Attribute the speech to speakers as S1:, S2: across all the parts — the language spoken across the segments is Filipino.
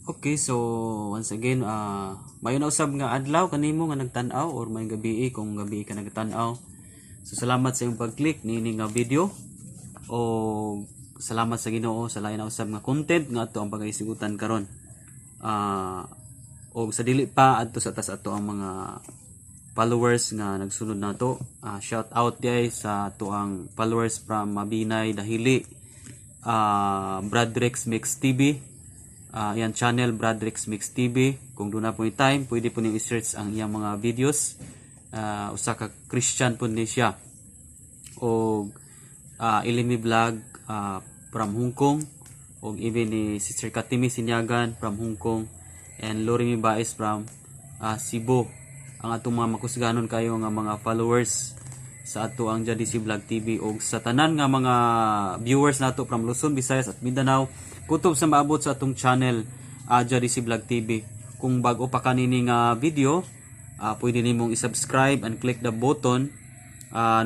S1: Okay, so once again, mayo na usab nga adlaw kanimo nga nagtan-aw or may gabi kung gabi ka nagtan-aw. So salamat sa imong pag-click nini nga video o salamat sa Ginoo sa lain na usab nga content nga ato ang pagahisigutan karon. O sa dili pa adto sa tas ato ang mga followers nga nagsunod nato. Shout out guys sa ato ang followers from Mabinay Dahili, Bradrex Mix TV. Yan channel Bradrex Mix TV. Kung doon na po yung time, pwede po niyong i-search ang iyang mga videos. Usa ka Christian po ni siya. O Ilimi Vlog from Hong Kong. O even ni Sister Katimi Sinyagan from Hong Kong. And Lorimi Baez from Cebu. Ang atong mga makusganon kayo nga mga followers sa ato ang JDC Vlog TV. O sa tanan nga mga viewers nato from Luzon, Visayas at Mindanao, kutob sa maabot sa atong channel JDC Vlog TV. Kung bago pa kanini nga video, pwede nimong i-subscribe and click the button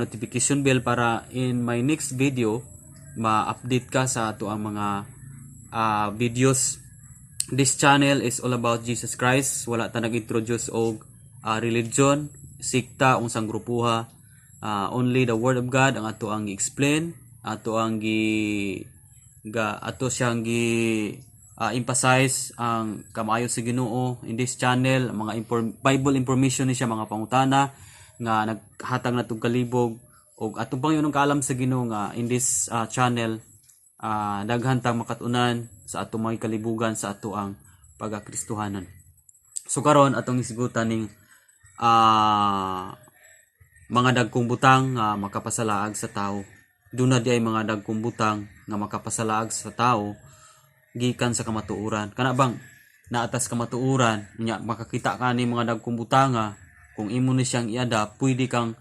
S1: notification bell para in my next video ma-update ka sa ato ang mga videos. This channel is all about Jesus Christ. Wala ta nag-introduce og religion, sikta, unsang grupuha. Only the Word of God ang ato ang i-explain, ato ang ato siyang emphasize ang kamayo sa Ginoo in this channel. Mga Bible information ni siya, mga pangutana nga naghatag natong kalibog og atong pangayong kaalam sa Ginoo nga in this channel daghan tang makatunan sa atong mga kalibugan sa ato ang pagakristohanan. So karon atong isigutan ning mga dagkong butang nga makapasalaag sa tao. Duna di ay mga dagkong butang nga makapasalaag sa tao gikan sa kamatuoran. Kana bang naatas kamatuoran nya makakita ka ni mga dagkong butanga, kung imo ni siyang iada, pwede kang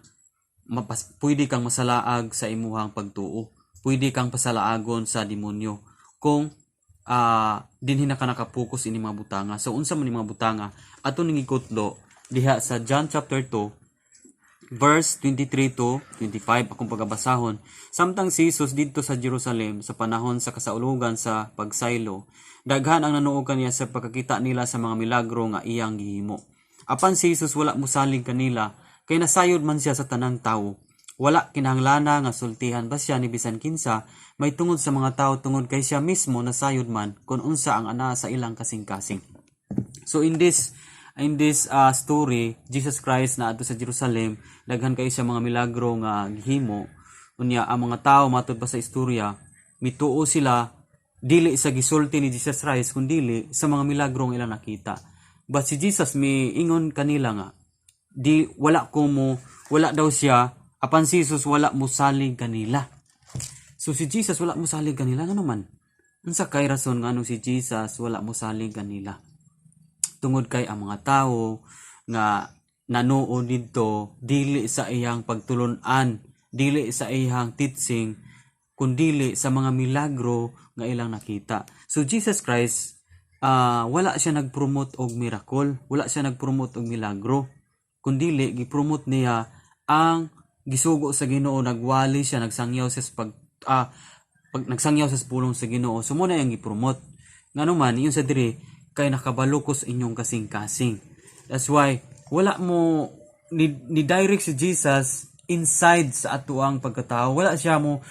S1: masalaag sa imuhang pagtuo. Pwede kang pasalaagon sa demonyo kung dinhi na ka nakapokus ini mga butanga. So unsa man ni mga butanga? Ato ning ikutlo diha sa John chapter 2 verse 23 to 25 akong pagabasahon. Samtang si Jesus didto sa Jerusalem sa panahon sa kasaulugan sa pagsaylo, daghan ang nanuo kaniya sa pagkakita nila sa mga milagro nga iyang gihimo. Apan si Jesus wala mosalig kanila, kay nasayod man siya sa tanang tawo. Wala kinahanglan nga sultihan ba siya ni bisan kinsa, may tungod sa mga tawo tungod kay siya mismo nasayod man kun unsa ang ana sa ilang kasing-kasing. So in this story, Jesus Christ na adto sa Jerusalem, daghan kay sa mga milagro nga gihimo. Unya ang mga tawo matud pa sa istorya, mituo sila dili sa gisulti ni Jesus Christ kundi sa mga milagro nga ilang nakita. But si Jesus miingon kanila nga wala daw siya, apan si Jesus wala mosalig kanila. So si Jesus wala mosalig kanila nga naman. Unsa kay rason nga si Jesus wala mosalig kanila? Tungod kay ang mga tawo nga nanuo didto dili sa iyang pagtulon-an, dili sa iyang teaching, kundi sa mga milagro nga ilang nakita. So Jesus Christ wala siya nag-promote og miracle, wala siya nag-promote og milagro, kundi gi-promote niya ang gisugo sa Ginoo. Nagwali siya, nagsangyaw nagsangyaw sa pulong sa Ginoo. So mo na yang gi-promote. Nganuman iyon sa diri kay nakabalukos inyong kasing-kasing. That's why wala mo ni direct si Jesus inside sa ato ang pagkatao. Wala siya mo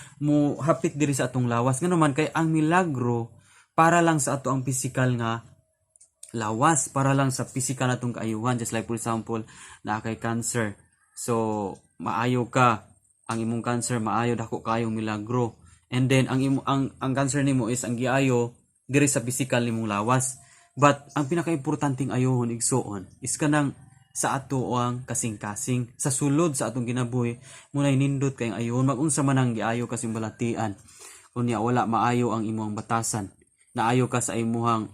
S1: hapit diri sa atong lawas. Nga naman kay ang milagro para lang sa ato ang physical nga lawas, para lang sa physical natong kaayuhan. Just like for example, na kay cancer. So maayo ka, ang imong cancer maayo, dako kayong milagro. And then ang cancer nimo is ang giayo diri sa physical nimong lawas. But ang pinaka-importanting ayohon igsoon is kanang sa ato ang kasing-kasing sa sulod sa atong ginabuhi munay nindot kay ayohon magunsa man ang giayo kasing balatian. Unya wala maayo ang imong batasan. Naayo ka sa imong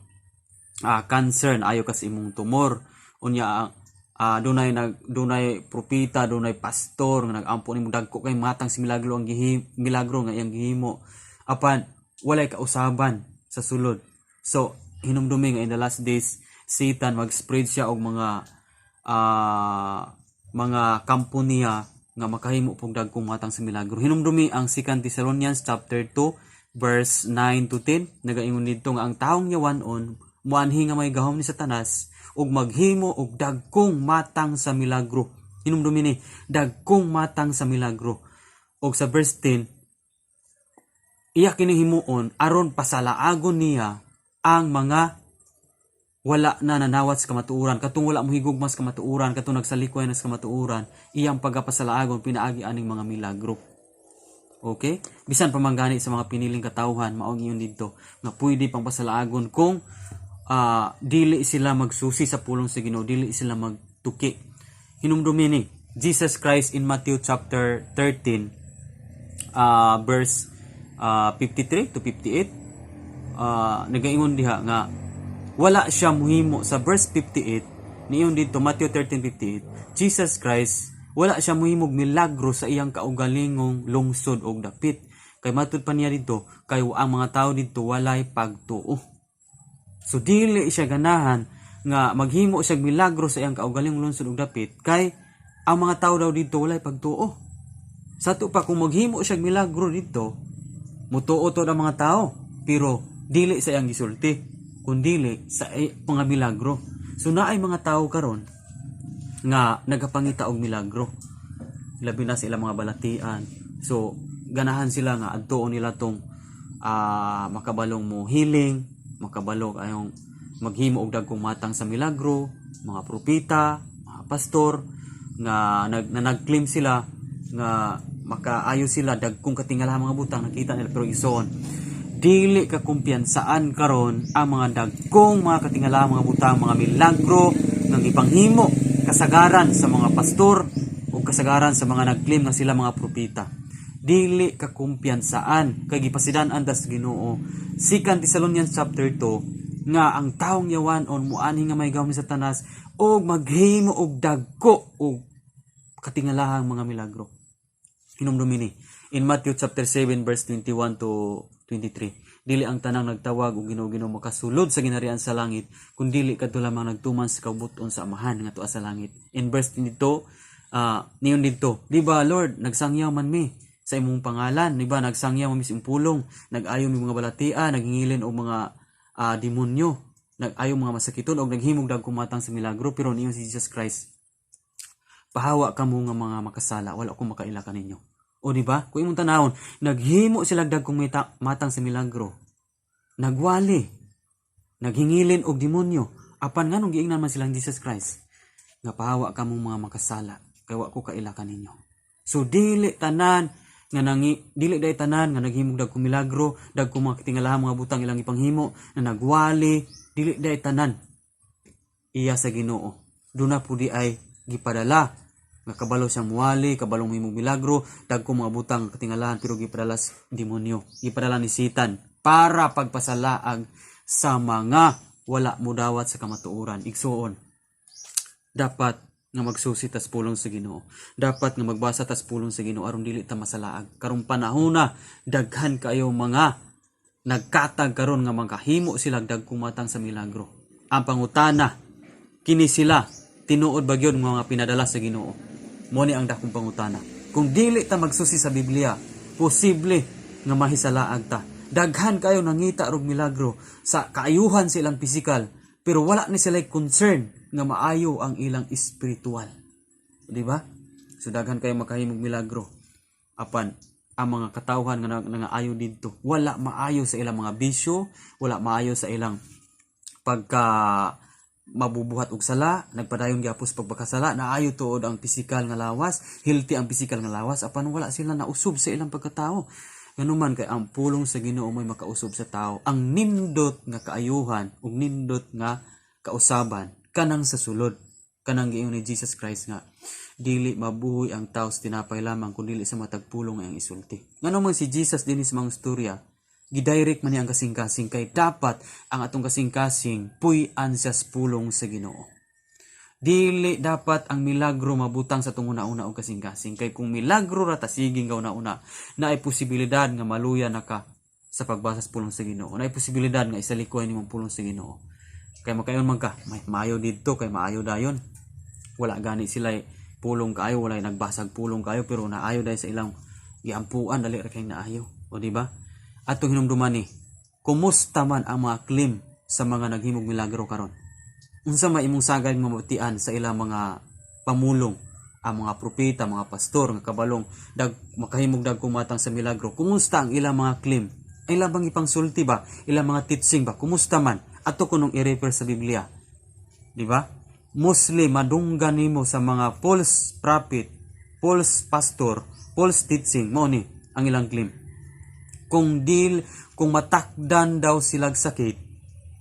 S1: cancer, naayo ka sa imong tumor. Unya dunay propeta, dunay pastor nga nagampo nimo dagko kay matang si milagro nga iyang gihimo. Apan walay kausaban sa sulod. So hinumdumi nga in the last days Satan mag-spread siya og mga kampo niya nga makahimo pog dagkong matang sa milagro. Hinumdumi ang 2 Thessalonians chapter 2 verse 9 to 10 nagaingon didto nga ang taong yawanon muanhi nga may gahom ni Satanas ug maghimo og dagkong matang sa milagro. Hinumdumi ni dagkong matang sa milagro. Og sa verse 10, iya kini himuon aron pasalaagon niya ang mga wala na nanawat sa kamatuuran, katong wala mo higugmas kamatuuran, katong nagsalikoy na sa kamatuuran, iyang pagapasalaagon pinaagi aning mga milagro. Okay? Bisan pamanggani sa mga piniling katawhan, maong iyon dito nga pwede pang pasalaagon kung dili sila magsusi sa pulong sa Ginoo, dili sila magtuki. Hinumdumi ni Jesus Christ in Matthew chapter 13 verse 53 to 58, nagaingon diha nga wala siya muhimo sa verse 58 niyon dito Matthew 13:58. Jesus Christ wala siya muhimog milagro sa iyang kaugalingong lungsod og dapit, kay matud pa niya dito kay ang mga tao dito walay pagtuo. So dili siya ganahan nga maghimo siya milagro sa iyang kaugalingong lungsod og dapit kay ang mga tao daw dito walay pagtuo. Sa to pa kung maghimo siya milagro dito, mutuo to ang mga tao, pero dili sa iyang gisulti kundili sa mga milagro. So naay mga tao karon nga nagapangita og milagro, labi na sa ilang mga balatian. So ganahan sila nga adtuon nila tong makabalong mo healing, makabalog ayong maghimo og dagkong matang sa milagro, mga propeta, mga pastor nga nag-claim sila nga makaayo sila dagkong katingalahan mga butang, nakita nila pero ison dili ka kumpiyansaan karon ang mga dagkong mga katingalahan mga butang, mga milagro nga ipanghimo kasagaran sa mga pastor o kasagaran sa mga nag-claim nga sila mga propeta. Dili ka kumpiyansaan kay gipasidan-an das Ginoo. 2 Thessalonians chapter 2 nga ang taong yawanon muanhi nga may gahom ni Satanas og maghimo og dagko og katingalahang mga milagro. Hinumdumi ni in Matthew chapter 7 verse 21 to 23. Dili ang tanang nagtawag og Ginoo makasulod sa ginharian sa langit, kun dili kadto lamang nagtuman sa kabuton sa Amahan nga tuwa sa langit. In verse 22, niyon dito, di ba Lord, nagsangyaw man mi sa imong pangalan, di ba nagsangyaw man mi sa imong pulong, nag-ayo mi mga balatia, naghingilin og mga demonyo, nag-ayo mga masakiton og naghimog dagkong matang sa milagro, pero niyon si Jesus Christ, pahawa kamo nga mga makasala, wala ko makaila kaninyo. O di ba? Kung imong tanawon, naghimo sila dagkong matang sa milagro. Nagwali, naghingilin og demonyo. Apan nganong giingnan man silang Jesus Christ? Nga pahawa kamong mga makasala, kay wa ko kaila kaninyo. So dili tanan nga naghimog dagkong milagro, dagkong mga katingalahan mga butang ilang ipanghimo na nagwali, dili day tanan iya sa Ginoo. Duna pudi ay gipadala nga kabalo siyang muwali, kabalong may milagro, dagko mga butang katingalahan, pero gipadala sa demonyo, gipadala ni Satan para pagpasalaag sa mga wala mo dawat sa kamatuuran. Igsuon, dapat nga magsusi tas pulong sa Ginoo, dapat nga magbasa tas pulong sa Ginoo aron dili ta masalaag. Karong panahona daghan kayo mga nagkatag karon nga makahimo sila dagkong matang sa milagro. Ang pangutana, kini sila tinuod ba gyud mga pinadala sa Ginoo? Mo ni ang dakong pangutana. Kung dili ta magsusi sa Biblia, posible nga mahisalaag ta. Daghan kayo nangita og milagro sa kaayuhan sa ilang pisikal, pero wala ni sila concern nga maayo ang ilang espiritual. Di ba? So daghan kayo makahimog milagro. Apan ang mga katawhan nga nangaayo didto, wala maayo sa ilang mga bisyo, wala maayo sa ilang pagka mabubuhat og sala, nagpadayon gyapos pagpakasala, naayo tuod ang pisikal nga lawas, healthy ang pisikal nga lawas, apan wala sila nausob sa ilang pagkatao. Nganuman kay ang pulong sa Ginoo may makausob sa tao. Ang nindot nga kaayuhan ug nindot nga kausaban kanang sa sulod, kanang giingon ni Jesus Christ nga dili mabuhi ang tao sa tinapay lamang kundi sa matag pulong ang isulti. Nganuman si Jesus dinhi sa mga istorya, gidirect man niya ang kasing-kasing kay dapat ang atong kasing-kasing puy-an siya sa pulong sa Ginoo. Dili dapat ang milagro mabutang sa tong una-una og kasing-kasing kay kung milagro ra ta siging una-una na ay posibilidad nga maluya na ka sa pagbasa sa pulong sa Ginoo. Na ay posibilidad nga isalikoy nimong pulong sa Ginoo. Kay makayon man ka, maayo didto kay maayo dayon. Wala gani sila pulong kaayo, wala nagbasag pulong kaayo pero naayo dahil sa ilang giampuan dali ra kay naayo. O di ba? Atong hinumduman ni, kumusta man ang mga claim sa mga naghimog milagro karon. Unsa may imong sagad mabatian sa ilang mga pamulong, ang mga propeta, mga pastor nga kabalong makahimog dagkong matang sa milagro? Kumusta ang ilang mga claim? Ay ilang bang ipangsulti ba? Ilang mga teaching ba? Kumusta man? Ato kunong i-refer sa Biblia. Di ba? Mostly madunggan nimo sa mga false prophet, false pastor, false teaching mo ni ang ilang claim. Kung matakdan daw silag sakit,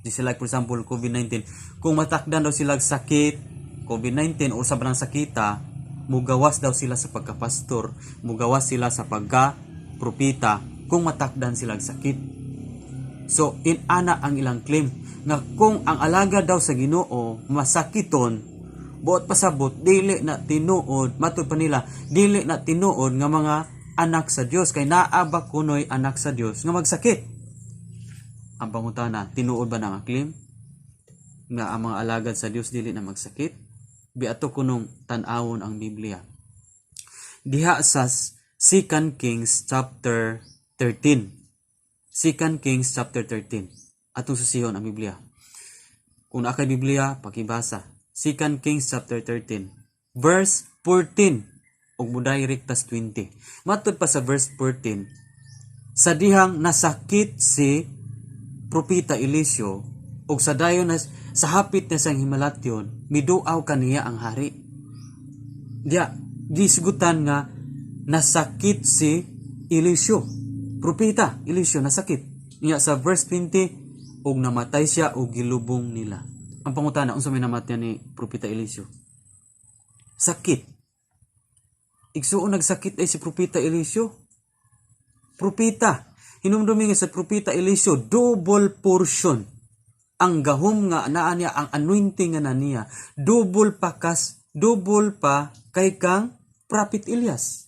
S1: di sila for example COVID-19, kung matakdan daw silag sakit COVID-19 o sa banang sakita, mugawas daw sila sa pagkapastor, mugawas sila sa pagka-propita kung matakdan silag sakit. So inana ang ilang claim nga kung ang alaga daw sa Ginoo masakiton, buot pasabot dili na tinuod, matud pa nila dili na tinuod nga mga anak sa Dios, kay naa ba kunoy anak sa Dios nga magsakit? Ang pangutana, tinuod ba na nga claim nga ang mga alagad sa Dios dili na magsakit? Biato kunong tan-awon ang Biblia. Diha sa 2 Kings chapter 13. 2 Kings chapter 13. Atong susihon ang Biblia. Kung nakay Biblia, pakibasa. 2 Kings chapter 13. Verse 14. Og buday rektas 20. Matod pa sa verse 14. Sa dihang nasakit si propeta Eliseo, og sa dayon sa hapit na sang himalatyon, miduaw kaniya ang hari. Diya, gisgutan nga nasakit si Eliseo. Propeta Eliseo nasakit. Niya sa verse 20, og namatay siya og gilubong nila. Ang pangutana, unsa may namatyan ni propeta Eliseo? Sakit. Igsuon nagsakit ay si propeta Eliseo. Propeta. Hinumdumi nga sa propeta Eliseo, double portion. Ang gahom nga naa niya, ang anointing nga na niya, double pa kay kang prophet Elias.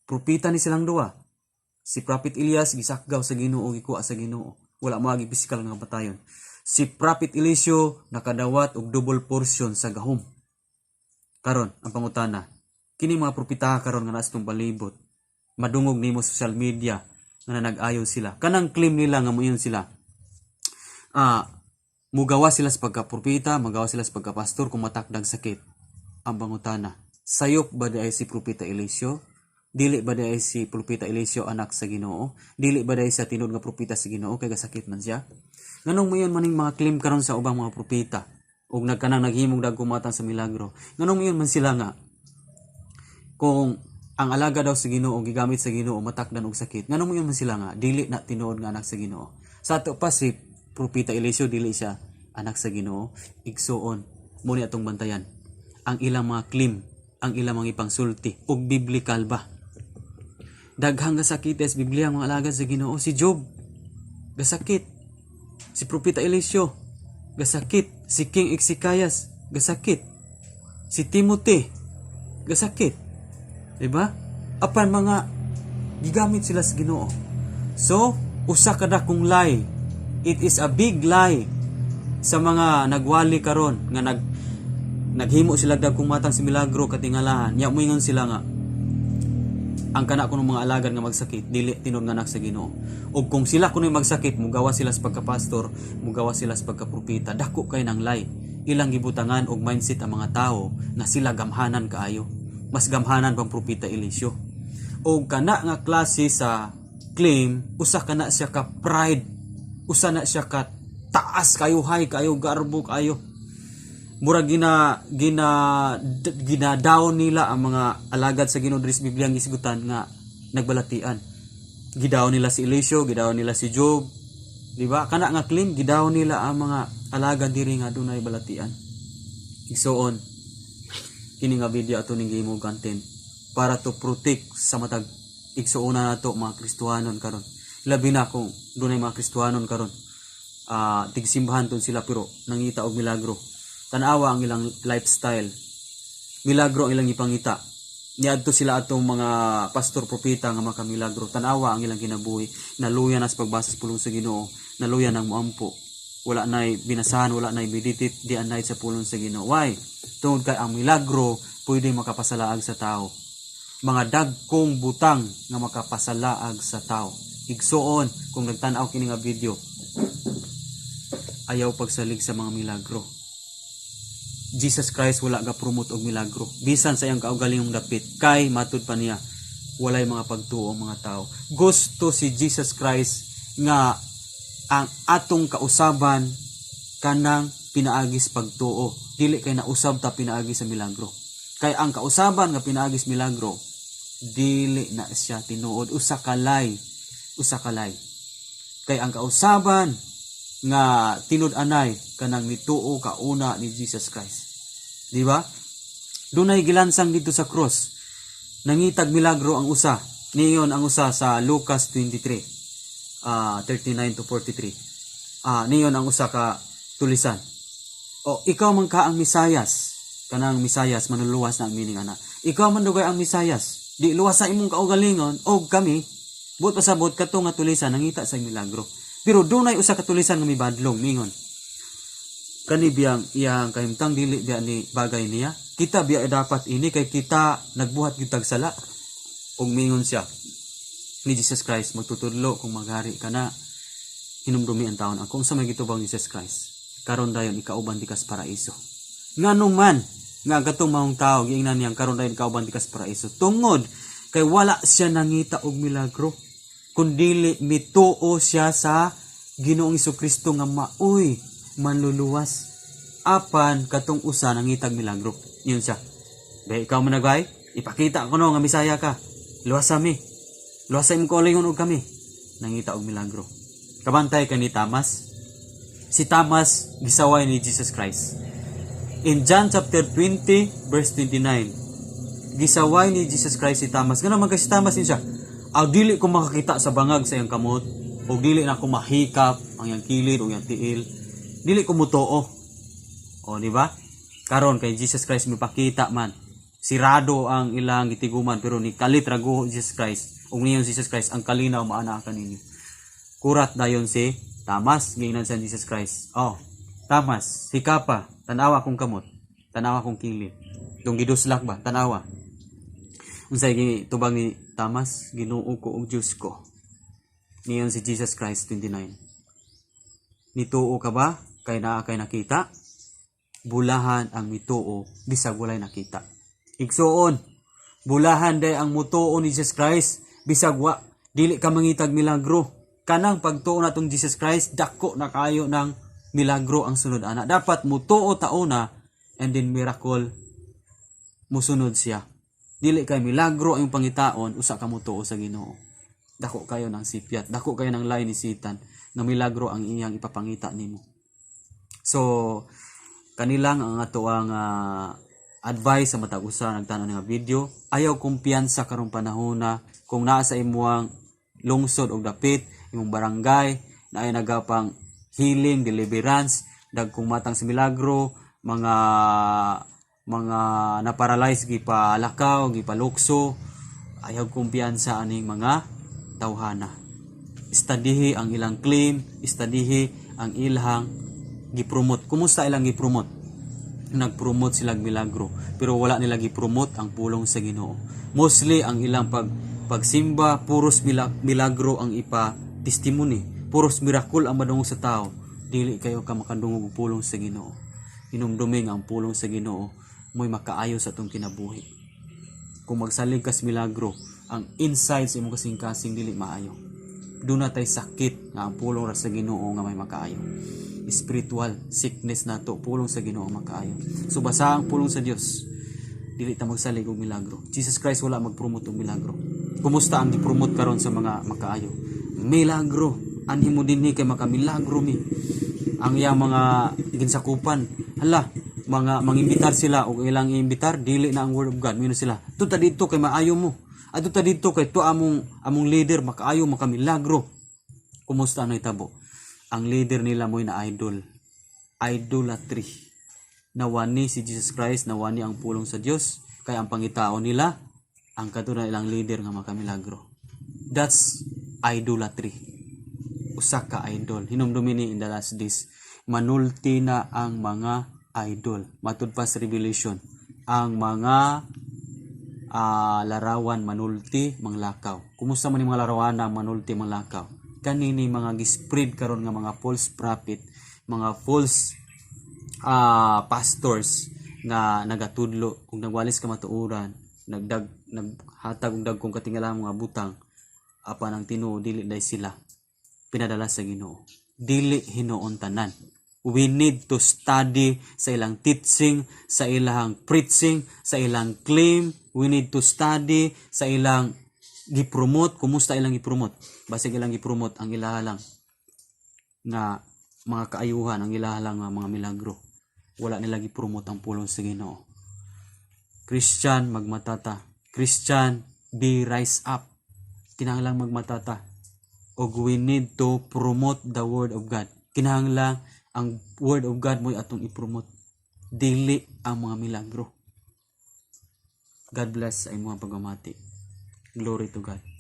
S1: Propeta ni silang duwa. Si prophet Elias gisakgaw sa Ginoo, gikuha sa Ginoo. Wala maagi pisikal nga patayon. Si prophet Eliseo nakadawat og double portion sa gahom. Karon ang pangutana, kini mga propeta karon nga naa sa palibot, madungog nimo social media nga nag-ayo sila. Kanang claim nila nga moyon sila. Mugawa sila sa pagka-propeta, magawa sila sa pagka-pastor kung matakdang sakit. Ang pangutana, sayop ba di ay si propeta Eliseo? Dili ba di ay si propeta Eliseo anak sa Ginoo? Dili ba di ay sa tinud nga propeta sa Ginoo kay gasakit man siya? Nganong mayon maning mga claim karon sa ubang mga propeta ug nagkanang naghimog dagkong matang sa milagro? Nganong mayon man sila nga kung ang alaga daw sa Ginoo gigamit sa Ginoo matakdan og sakit? Nganong mayon man sila nga dili na tinuod nga anak sa Ginoo? Sa ato pa si propeta Eliseo dili siya anak sa Ginoo. Igsuon mo ni atong bantayan ang ilang mga claim, ang ilang mga ipangsulti ug biblical ba? Daghang gasakit sa Biblia mga alagad sa Ginoo. Si Job gasakit, si propeta Eliseo gasakit, si King Ezekias gasakit, si Timothy gasakit, diba? Apan mga gigamit sila sa Ginoo. So usa kada kung lie, it is a big lie sa mga nagwali karon nga naghimo sila dagkong matang si milagro katingalahan. Ya moingon sila nga ang kana kuno mga alagad nga magsakit dili tinud nga anak sa Ginoo. Ug kung sila kuno magsakit, mugawa sila sa pagka-pastor, mugawa sila sa pagka-propeta. Dako kay nang lie. Ilang gibutangan og mindset ang mga tao nga sila gamhanan kaayo. Mas gamhanan pang propeta Eliseo. Og kana nga klase sa claim, usa kana siya ka pride, usa na siya ka taas kayo, high kayo, garbo kayo. Murag gina-down nila ang mga alagad sa Ginoo diri sa Biblia ang isgutan nga nagbalatian. Gidaw nila si Eliseo, gidaw nila si Job, di ba? Kana nga claim gidaw nila ang mga alagad diri nga dunay balatian. Igsuon kini nga video ato ning gihimo content para to protect sa matag igsuona nato mga Kristiyanon karon. Labi na kung dunay mga Kristiyanon karon tigsimbahan ton sila pero nangita og milagro. Tanawa ang ilang lifestyle. Milagro ang ilang ipangita. Niadto sila atong mga pastor propeta nga makamilagro. Tanawa ang ilang kinabuhi. Naluya na sa pagbasa sa pulong sa Ginoo. Naluya nang muampo. Wala nay binasahan, wala nay biditit, di anay sa pulong sa Ginoo. Why? Tungod kay ang milagro pwede makapasalaag sa tao. Mga dagkong butang nga makapasalaag sa tao. Igsuon kung nagtan-aw kini nga video. ayaw pagsalig sa mga milagro. Jesus Christ wala ga promote og milagro. Bisan sa iyang kaugalingong dapit, kay matud pa niya walay mga pagtuo ang mga tao. Gusto si Jesus Christ nga ang atong kausaban kanang pinaagis pagtuo. Dili kay nausab ta pinaagis sa milagro. Kay ang kausaban nga pinaagis milagro, dili na siya tinuod, usa kalay. Kay ang kausaban nga tinud-anay kanang nituo kauna ni Jesus Christ. Di ba? Dunay gilansang dito sa cross. Nangitag milagro ang usa. Niyon ang usa sa Lucas 23, 39 to 43. Niyon ang usa ka tulisan. O ikaw man ka ang Misayas. Kanang Misayas manuluwas na ang meaning ana. Ikaw man dugay ang Misayas. Di luwas sa imong kaugalingon og kami buot pasabot kadto nga tulisan nangita sa milagro. Pero dunay usa ka tulisan nga mibadlong ningon. Kani biyang iyang kahimtang dili biya ni bagay niya. Kita biya dapat ini kay kita nagbuhat gyud tag sala. Ug mingon siya ni Jesus Christ magtutudlo kung maghari kana hinumdumi ang taon ako unsa may gitubang ni Jesus Christ. Karon dayon ikauban ti kas paraiso. Nganuman nga gatong maong tao giingnan niyang karon dayon ikauban ti kas paraiso. Tungod kay wala siya nangita og milagro. Kundili mituo siya sa Ginoong Hesukristo nga maoy manluluwas apan katong usa nangitag milagro. Yun siya. Dahil ikaw managay, ipakita ko no nga Misaya ka. Luwas mi. Luwas sa imong kaugalingon og kami. Nangita og milagro. Kabantay ka ni Thomas. Si Thomas gisaway ni Jesus Christ. In John chapter 20 verse 29, gisaway ni Jesus Christ si Thomas. Ganun man si Thomas din siya. Dili ko makakita sa bangag sa iyang kamot, o dili na ko mahikap ang iyang kilid o iyang tiil. Dili ko mutuo. O di ba? Karon kay Jesus Christ mipakita man. Sirado ang ilang gitiguman pero ni kalit rago Jesus Christ. Ug niyon Jesus Christ ang kalinaw maana kaninyo. Kurat dayon si Thomas giingnan sa Jesus Christ. Thomas, hikapa, tanawa kong kamot, tanawa kong kilid. Yung giduslak ba, tanawa. Unsay gitubang ni Thomas, Ginoo ko og Dios ko. Niyon si Jesus Christ 29. Nituo ka ba kay naa kay nakita? Bulahan ang mituo bisag walay nakita. Igsuon, bulahan day ang mutuo ni Jesus Christ bisag dili ka mangitag milagro. Kanang pagtuo natong Jesus Christ dako na kayo ng milagro ang sunod ana. Dapat mutuo tauna and then miracle musunod siya. Dili kay milagro ang pangitaon usa ka mutuo sa Ginoo. Dako kayo ng sipyat, dako kayo ng lain ni Satan na milagro ang iyang ipapangita nimo. So kanilang ang ato ang advice sa matag usa nagtanan nga video. Ayaw kumpiyansa karong panahon na kung naa sa imuang lungsod o dapit, imong barangay na ay nagapang healing, deliverance, dagkong matang sa milagro, mga na-paralyze gipalakaw, gipalukso. Ayaw kumpiyansa aning mga tawhana. Istadihi ang ilang claim, istadihi ang ilang gipromote. Kumusta ilang gipromote? Nagpromote silang milagro pero wala nila gipromote ang pulong sa Ginoo. Mostly ang ilang pagsimba puros milagro ang ipa-testimony, puros miracle ang madungog sa tao. Dili kayo ka makadungog og pulong sa Ginoo. Hinumdumi nga ang pulong sa Ginoo mo'y makaayo sa atong kinabuhi. Kung magsalig kas milagro, ang inside sa imong kasing-kasing dili maayo. Doon na tay sakit nga ang pulong ra sa Ginoo nga may makaayo. Spiritual sickness nato pulong sa Ginoo makaayo. So basa ang pulong sa Dios. Dili ta magsalig og milagro. Jesus Christ wala magpromote og milagro. Kumusta ang gipromote karon sa mga makaayo? Milagro. Anhi mo dinhi kay makamilagro mi. Ang iyang mga ginsakupan, hala, mga mangimbitar sila o ilang imbitar, dili na ang word of God. Mino sila, tuta dito kay maayo mo. At tuta dito kay to among leader makaayo makamilagro. Kumusta ano itabo? Ang leader nila mo'y na idol. Idolatry. Nawani si Jesus Christ, nawani ang pulong sa Dios, kay ang pangitao nila ang katulad ilang leader nga makamilagro. That's idolatry. Usa ka idol. Hinumdumi ni in the last days, manulti na ang mga idol. Matud pa sa Revelation, ang mga larawan manulti manglakaw. Kumusta man yung mga larawan na manulti manglakaw? Kanini mga gispread karon nga mga false prophet mga false pastors nga nagatudlo kung nagwalis ka matuuran, naghatag og dagkong katingala mga butang, apan ang Tinuo dili day sila pinadala sa Ginoo. Dili hinuon tanan. We need to study sa ilang teaching, sa ilang preaching, sa ilang claim. We need to study sa ilang gipromote, kumusta ilang gipromote. Basig ilang gipromote ang ilahalang nga mga kaayuhan, ang ilahalang mga milagro. Wala nila gipromote ang pulong sa Ginoo. Christian, magmatata. Christian, be rise up. Kinahanglang magmatata. Og we need to promote the Word of God. Kinahanglang ang Word of God mo atong ipromote. Dili ang mga milagro. God bless sa imong pagmamati. Glory to God.